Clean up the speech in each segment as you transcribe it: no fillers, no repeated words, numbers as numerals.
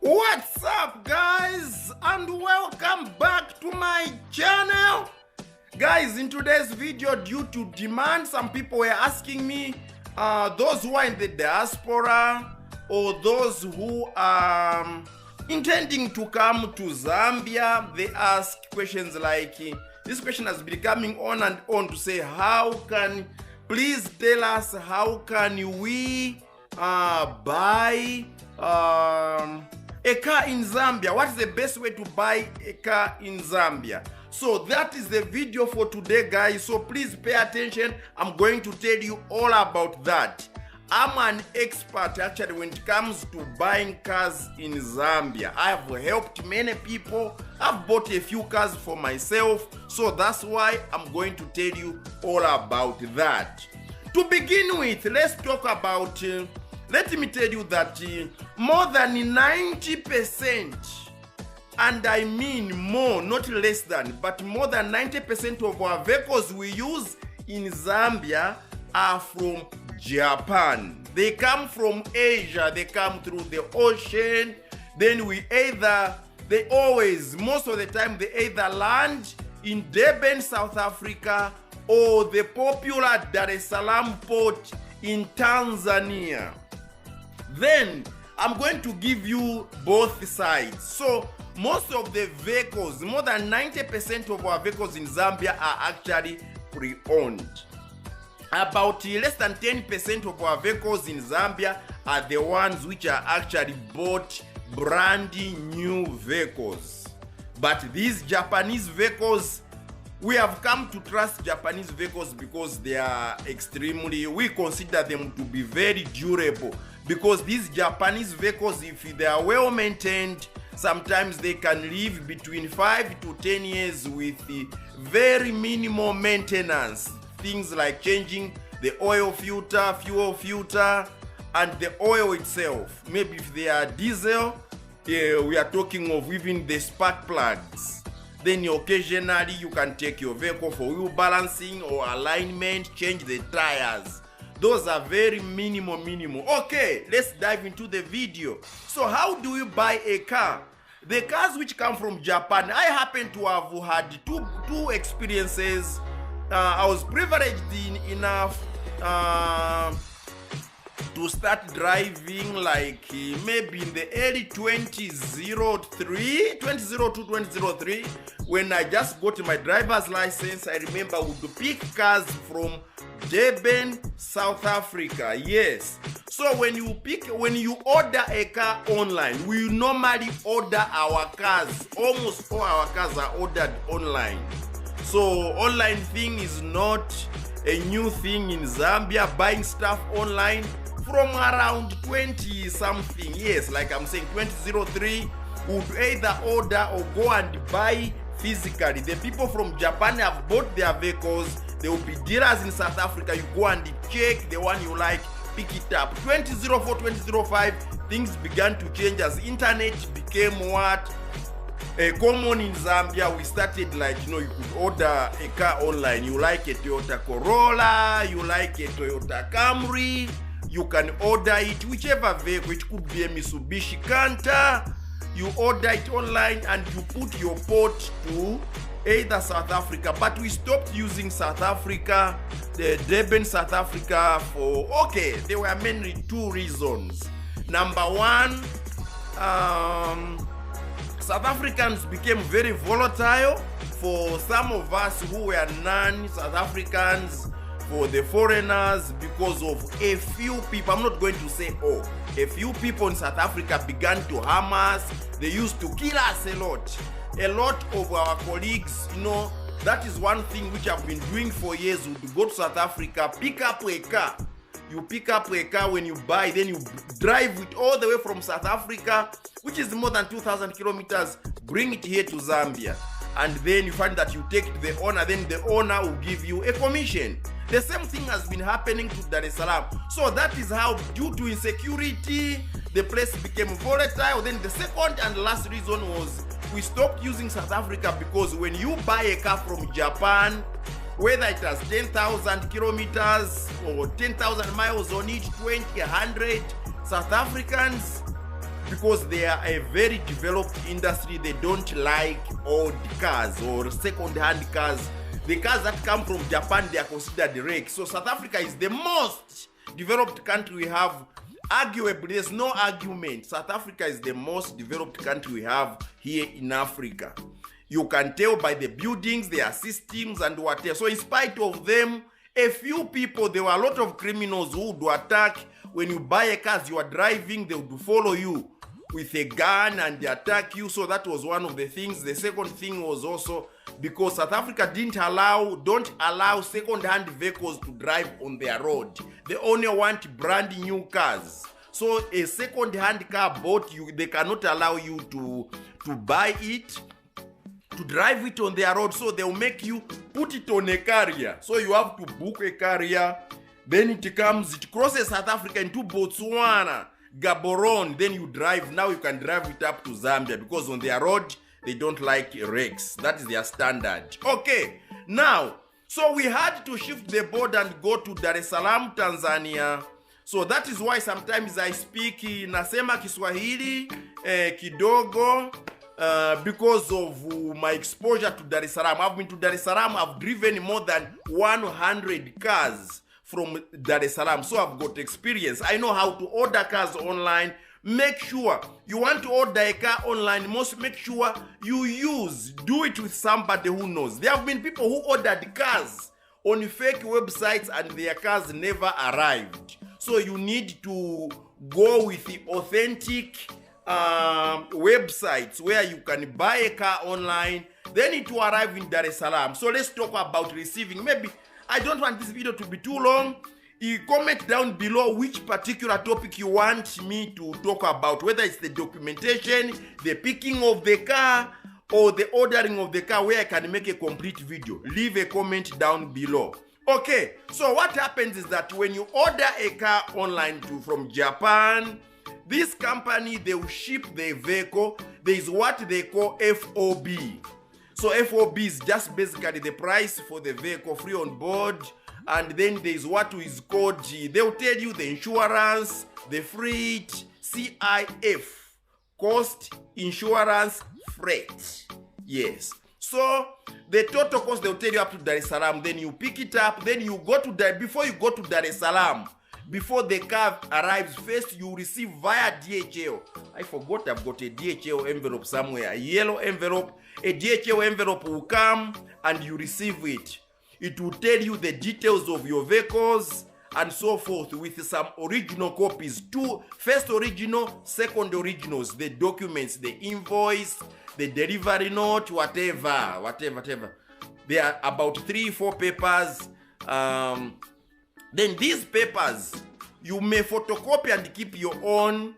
What's up, guys, and welcome back to my channel. Guys, in today's video, due to demand, some people were asking me, those who are in the diaspora or those who are intending to come to Zambia, they ask questions like, this question has been coming on and on to say, please tell us how can we buy a car in Zambia? What is the best way to buy a car in Zambia? So that is the video for today, guys. So please pay attention. I'm going to tell you all about that. I'm an expert actually when it comes to buying cars in Zambia. I have helped many people. I've bought a few cars for myself. So that's why I'm going to tell you all about that. To begin with, let's talk about let me tell you that more than 90%, and I mean more, not less than, but more than 90% of our vehicles we use in Zambia are from Japan. They come from Asia, they come through the ocean, then most of the time, they either land in Durban, South Africa, or the popular Dar es Salaam port in Tanzania. Then I'm going to give you both sides. So most of the vehicles, more than 90% of our vehicles in Zambia are actually pre-owned. About less than 10% of our vehicles in Zambia are the ones which are actually bought brand new vehicles. But these Japanese vehicles, we have come to trust Japanese vehicles because they are we consider them to be very durable. Because these Japanese vehicles, if they are well maintained, sometimes they can live between 5 to 10 years with very minimal maintenance. Things like changing the oil filter, fuel filter, and the oil itself. Maybe if they are diesel, we are talking of even the spark plugs. Then occasionally you can take your vehicle for wheel balancing or alignment, change the tires. Those are very minimal. Okay, let's dive into the video. So how do you buy a car? The cars which come from Japan, I happen to have had two experiences. I was privileged enough to start driving like maybe in the early 2002, 2003, when I just got my driver's license. I remember I would pick cars from Durban, South Africa. Yes. So when you order a car online, we normally order our cars. Almost all our cars are ordered online. So online thing is not a new thing in Zambia. Buying stuff online from around 20 something. Yes, like I'm saying 2003, would either order or go and buy physically. The people from Japan have bought their vehicles. There will be dealers in South Africa. You go and check the one you like, pick it up. 2004, 2005, things began to change as internet became common in Zambia. We started you could order a car online. You like a Toyota Corolla, you like a Toyota Camry, you can order it, whichever vehicle. It could be a Mitsubishi Canter. You order it online and you put your port to either South Africa. But we stopped using South Africa, the Durban, South Africa there were mainly two reasons. Number one, South Africans became very volatile. For some of us who were non-South Africans, for the foreigners, because of a few people, I'm not going to say all, a few people in South Africa began to harm us. They used to kill us a lot. A lot of our colleagues, that is one thing which I've been doing for years. Would go to South Africa, pick up a car. You pick up a car when you buy, then you drive it all the way from South Africa, which is more than 2,000 kilometers, bring it here to Zambia. And then you find that you take it to the owner, then the owner will give you a commission. The same thing has been happening to Dar es Salaam. So that is how, due to insecurity, the place became volatile. Then the second and last reason was we stopped using South Africa, because when you buy a car from Japan, whether it has 10,000 kilometers or 10,000 miles on it, 20, 100, South Africans, because they are a very developed industry. They don't like old cars or second-hand cars. The cars that come from Japan, they are considered wreck. So South Africa is the most developed country we have. Arguably, there's no argument. South Africa is the most developed country we have here in Africa. You can tell by the buildings, their systems and whatever. So in spite of them, a few people, there were a lot of criminals who would attack. When you buy a car, you are driving, they would follow you with a gun and they attack you. So that was one of the things. The second thing was also because South Africa don't allow second-hand vehicles to drive on their road. They only want brand new cars. So a second-hand car bought, they cannot allow you to buy it, to drive it on their road. So they'll make you put it on a carrier. So you have to book a carrier. Then it crosses South Africa into Botswana, Gaborone. Then you drive. Now you can drive it up to Zambia because on their road, they don't like wrecks. That is their standard. Okay, now, so we had to shift the border and go to Dar es Salaam, Tanzania. So that is why sometimes I speak nasema Kiswahili kidogo because of my exposure to Dar es Salaam. I've been to Dar es Salaam. I've driven more than 100 cars from Dar es Salaam. So I've got experience. I know how to order cars online. Make sure you want to order a car online, make sure you do it with somebody who knows. There have been people who ordered cars on fake websites and their cars never arrived. So you need to go with the authentic websites where you can buy a car online, then it will arrive in Dar es Salaam. So let's talk about receiving. Maybe I don't want this video to be too long. You comment down below which particular topic you want me to talk about, whether it's the documentation, the picking of the car, or the ordering of the car, where I can make a complete video. Leave a comment down below. Okay, so what happens is that when you order a car online from Japan, this company, they will ship the vehicle. There is what they call FOB. So FOB is just basically the price for the vehicle, free on board. And then there's what is called, they'll tell you the insurance, the freight, CIF, cost, insurance, freight. Yes. So the total cost, they'll tell you up to Dar es Salaam. Then you pick it up. Then you go to before you go to Dar es Salaam, before the car arrives, first you receive via DHL. I forgot I've got a DHL envelope somewhere. A yellow envelope. A DHL envelope will come and you receive it. It will tell you the details of your vehicles and so forth with some original copies. First original, second originals, the documents, the invoice, the delivery note, whatever. There are about 3-4 papers. Then these papers, you may photocopy and keep your own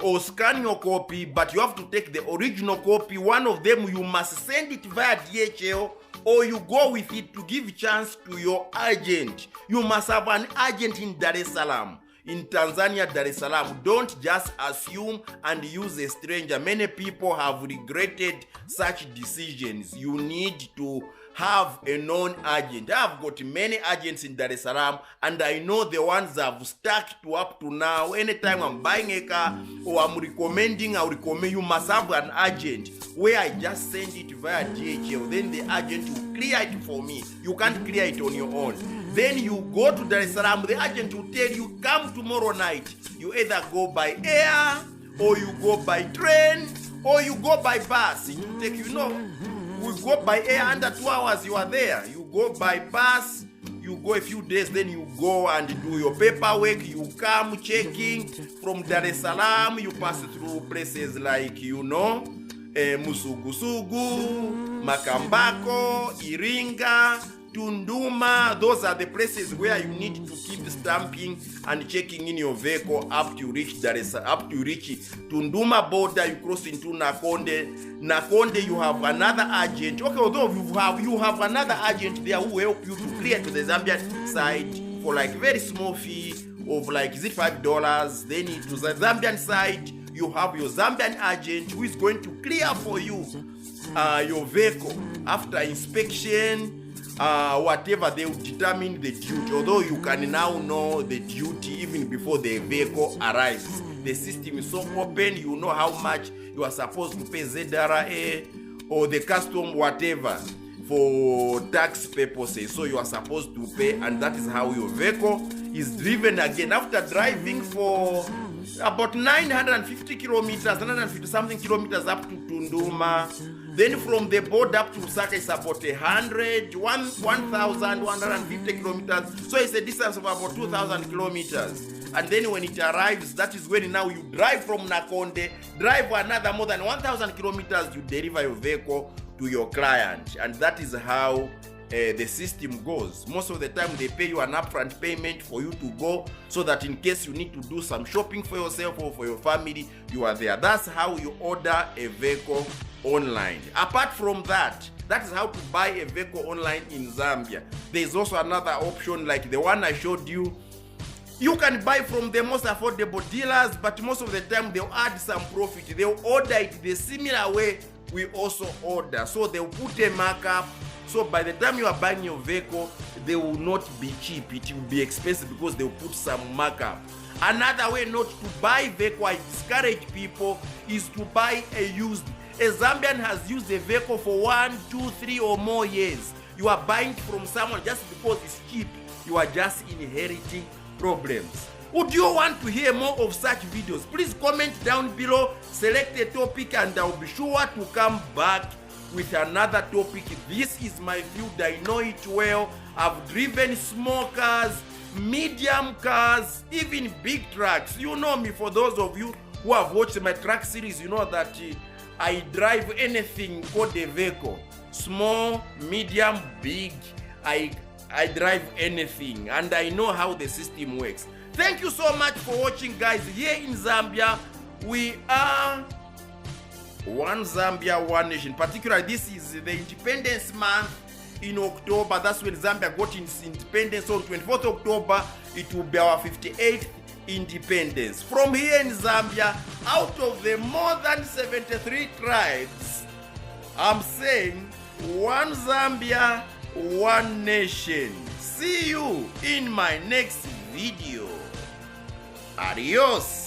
or scan your copy, but you have to take the original copy. One of them, you must send it via DHL, or you go with it to give chance to your agent. You must have an agent in Dar es Salaam. In Tanzania, Dar es Salaam. Don't just assume and use a stranger. Many people have regretted such decisions. You need to have a known agent. I've got many agents in Dar es Salaam, and I know the ones I've stuck to up to now. Anytime I'm buying a car or I'll recommend you must have an agent where I just send it via DHL. Then the agent will clear it for me. You can't clear it on your own. Then you go to Dar es Salaam. The agent will tell you, come tomorrow night. You either go by air, or you go by train, or you go by bus. It will take we go by air, under 2 hours you are there. You go by bus, you go a few days, then you go and do your paperwork. You come checking from Dar es Salaam. You pass through places like, Musugusugu, Makambako, Iringa, Tunduma. Those are the places where you need to keep stamping and checking in your vehicle up to reach Tunduma border. You cross into Nakonde. Nakonde, you have another agent. Okay, although you have another agent there who will help you to clear to the Zambian side for like very small fee of like, is it $5? Then to the Zambian side, you have your Zambian agent who is going to clear for you your vehicle after inspection. Whatever, they will determine the duty, although you can now know the duty even before the vehicle arrives. the system is so open, you know how much you are supposed to pay ZRA or the custom whatever for tax purposes. So you are supposed to pay, and that is how your vehicle is driven again after driving for about 950 kilometers, 950 something kilometers up to Tunduma. Then from the border up to Lusaka is about 1,150 kilometers. So it's a distance of about 2,000 kilometers. And then when it arrives, that is when now you drive from Nakonde, drive another more than 1,000 kilometers, you deliver your vehicle to your client. And that is how the system goes. Most of the time they pay you an upfront payment for you to go, so that in case you need to do some shopping for yourself or for your family, you are there. That's how you order a vehicle online. Apart from that, that is how to buy a vehicle online in Zambia. There's also another option like the one I showed you. You can buy from the most affordable dealers, but most of the time they'll add some profit. They'll order it the similar way we also order. So they'll put a markup. So by the time you are buying your vehicle, they will not be cheap. It will be expensive because they'll put some markup. Another way not to buy vehicle, I discourage people, is to buy a used. A Zambian has used a vehicle for 1, 2, 3 or more years. You are buying from someone just because it's cheap. You are just inheriting problems. Would you want to hear more of such videos? Please comment down below, select a topic, and I'll be sure to come back with another topic. This is my field, I know it well. I've driven small cars, medium cars, even big trucks. You know me. For those of you who have watched my truck series, you know that I drive anything called a vehicle. Small, medium, big, I drive anything, and I know how the system works. Thank you so much for watching, guys. Here in Zambia, we are one Zambia, one nation. Particularly, this is the Independence Month in October. That's when Zambia got its independence. On 24th October, it will be our 58th independence. From here in Zambia, out of the more than 73 tribes, I'm saying one Zambia, one nation. See you in my next video. Adios.